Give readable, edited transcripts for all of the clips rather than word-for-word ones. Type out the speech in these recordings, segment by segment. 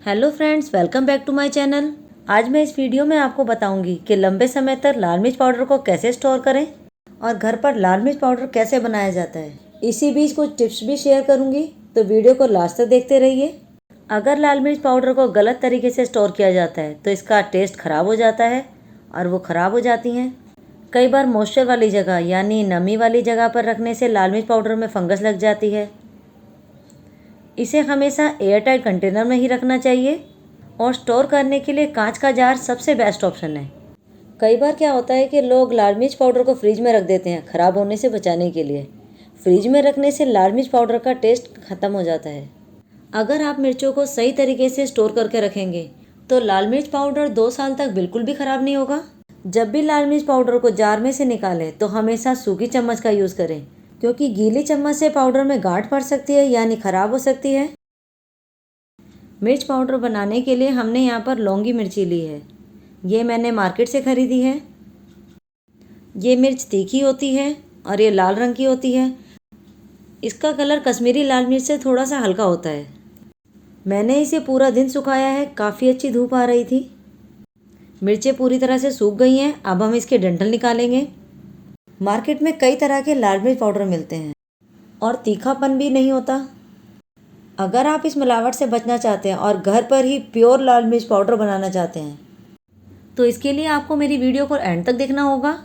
Hello friends, welcome back to my channel. आज मैं इस वीडियो में आपको बताऊंगी कि लंबे समय तक लाल मिर्च पाउडर को कैसे स्टोर करें और घर पर लाल मिर्च पाउडर कैसे बनाया जाता है। इसी बीच कुछ टिप्स भी शेयर करूंगी, तो वीडियो को लास्ट तक देखते रहिए। अगर लाल मिर्च पाउडर को गलत तरीके से स्टोर किया जाता है तो इसका टेस्ट ख़राब हो जाता है और वो ख़राब हो जाती हैं। कई बार मॉइस्चर वाली जगह यानी नमी वाली जगह पर रखने से लाल मिर्च पाउडर में फंगस लग जाती है। इसे हमेशा एयरटाइट कंटेनर में ही रखना चाहिए और स्टोर करने के लिए कांच का जार सबसे बेस्ट ऑप्शन है। कई बार क्या होता है कि लोग लाल मिर्च पाउडर को फ्रिज में रख देते हैं ख़राब होने से बचाने के लिए। फ्रिज में रखने से लाल मिर्च पाउडर का टेस्ट ख़त्म हो जाता है। अगर आप मिर्चों को सही तरीके से स्टोर करके रखेंगे तो लाल मिर्च पाउडर 2 साल तक बिल्कुल भी ख़राब नहीं होगा। जब भी लाल मिर्च पाउडर को जार में से निकालें तो हमेशा सूखी चम्मच का यूज़ करें, क्योंकि गीली चम्मच से पाउडर में गांठ पड़ सकती है यानी ख़राब हो सकती है। मिर्च पाउडर बनाने के लिए हमने यहाँ पर लौंगी मिर्ची ली है। ये मैंने मार्केट से ख़रीदी है। ये मिर्च तीखी होती है और ये लाल रंग की होती है। इसका कलर कश्मीरी लाल मिर्च से थोड़ा सा हल्का होता है। मैंने इसे पूरा दिन सुखाया है, काफ़ी अच्छी धूप आ रही थी। मिर्चें पूरी तरह से सूख गई हैं। अब हम इसके डंठल निकालेंगे। मार्केट में कई तरह के लाल मिर्च पाउडर मिलते हैं और तीखापन भी नहीं होता। अगर आप इस मिलावट से बचना चाहते हैं और घर पर ही प्योर लाल मिर्च पाउडर बनाना चाहते हैं तो इसके लिए आपको मेरी वीडियो को एंड तक देखना होगा।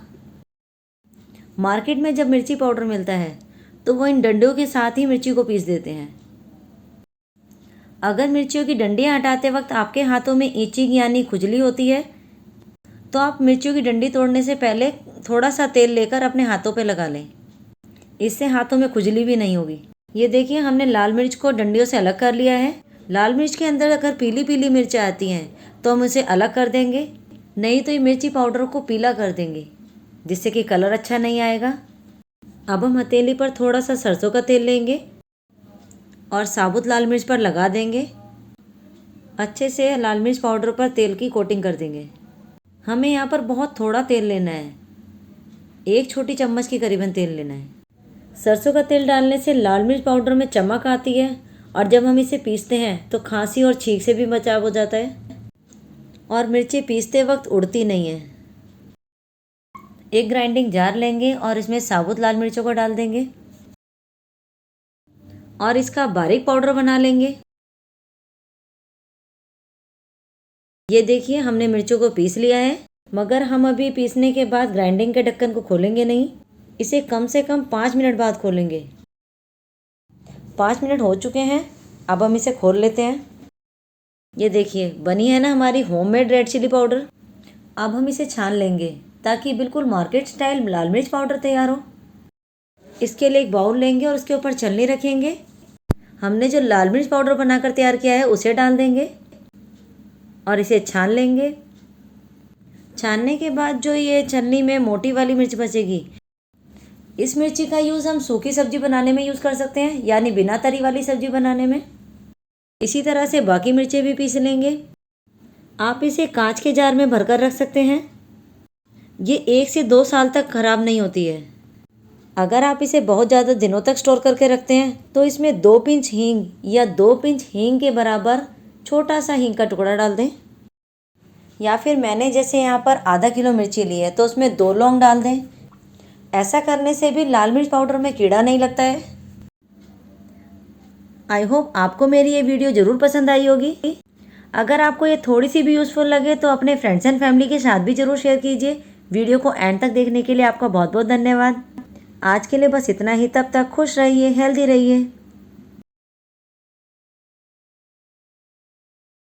मार्केट में जब मिर्ची पाउडर मिलता है तो वो इन डंडियों के साथ ही मिर्ची को पीस देते हैं। अगर मिर्चियों की डंडियाँ हटाते वक्त आपके हाथों में ईचिंग यानी खुजली होती है तो आप मिर्चियों की डंडी तोड़ने से पहले थोड़ा सा तेल लेकर अपने हाथों पे लगा लें। इससे हाथों में खुजली भी नहीं होगी। ये देखिए, हमने लाल मिर्च को डंडियों से अलग कर लिया है। लाल मिर्च के अंदर अगर पीली पीली मिर्चें आती हैं तो हम उसे अलग कर देंगे, नहीं तो ये मिर्ची पाउडर को पीला कर देंगे, जिससे कि कलर अच्छा नहीं आएगा। अब हम हथेली पर थोड़ा सा सरसों का तेल लेंगे और साबुत लाल मिर्च पर लगा देंगे। अच्छे से लाल मिर्च पाउडर पर तेल की कोटिंग कर देंगे। हमें यहाँ पर बहुत थोड़ा तेल लेना है, 1 छोटी चम्मच के करीबन तेल लेना है। सरसों का तेल डालने से लाल मिर्च पाउडर में चमक आती है और जब हम इसे पीसते हैं तो खांसी और छींक से भी बचाव हो जाता है और मिर्ची पीसते वक्त उड़ती नहीं है। एक ग्राइंडिंग जार लेंगे और इसमें साबुत लाल मिर्चों को डाल देंगे और इसका बारीक पाउडर बना लेंगे। ये देखिए, हमने मिर्चों को पीस लिया है, मगर हम अभी पीसने के बाद ग्राइंडिंग के ढक्कन को खोलेंगे नहीं। इसे कम से कम 5 मिनट बाद खोलेंगे। 5 मिनट हो चुके हैं। अब हम इसे खोल लेते हैं। ये देखिए, बनी है ना हमारी होममेड रेड चिली पाउडर। अब हम इसे छान लेंगे ताकि बिल्कुल मार्केट स्टाइल लाल मिर्च पाउडर तैयार हो। इसके लिए एक बाउल लेंगे और उसके ऊपर छलनी रखेंगे। हमने जो लाल मिर्च पाउडर बनाकर तैयार किया है उसे डाल देंगे और इसे छान लेंगे। छानने के बाद जो ये छलनी में मोटी वाली मिर्च बचेगी, इस मिर्ची का यूज़ हम सूखी सब्जी बनाने में यूज़ कर सकते हैं, यानी बिना तरी वाली सब्जी बनाने में। इसी तरह से बाकी मिर्चें भी पीस लेंगे। आप इसे कांच के जार में भरकर रख सकते हैं। ये 1 से 2 साल तक ख़राब नहीं होती है। अगर आप इसे बहुत ज़्यादा दिनों तक स्टोर करके रखते हैं तो इसमें 2 पिंच हींग या 2 पिंच हींग के बराबर छोटा सा हींग का टुकड़ा डाल दें, या फिर मैंने जैसे यहाँ पर आधा किलो मिर्ची ली है तो उसमें 2 लौंग डाल दें। ऐसा करने से भी लाल मिर्च पाउडर में कीड़ा नहीं लगता है। आई होप आपको मेरी ये वीडियो ज़रूर पसंद आई होगी। अगर आपको ये थोड़ी सी भी यूज़फुल लगे तो अपने फ्रेंड्स एंड फैमिली के साथ भी ज़रूर शेयर कीजिए। वीडियो को एंड तक देखने के लिए आपका बहुत बहुत धन्यवाद। आज के लिए बस इतना ही। तब तक खुश रहिए, हेल्दी रहिए।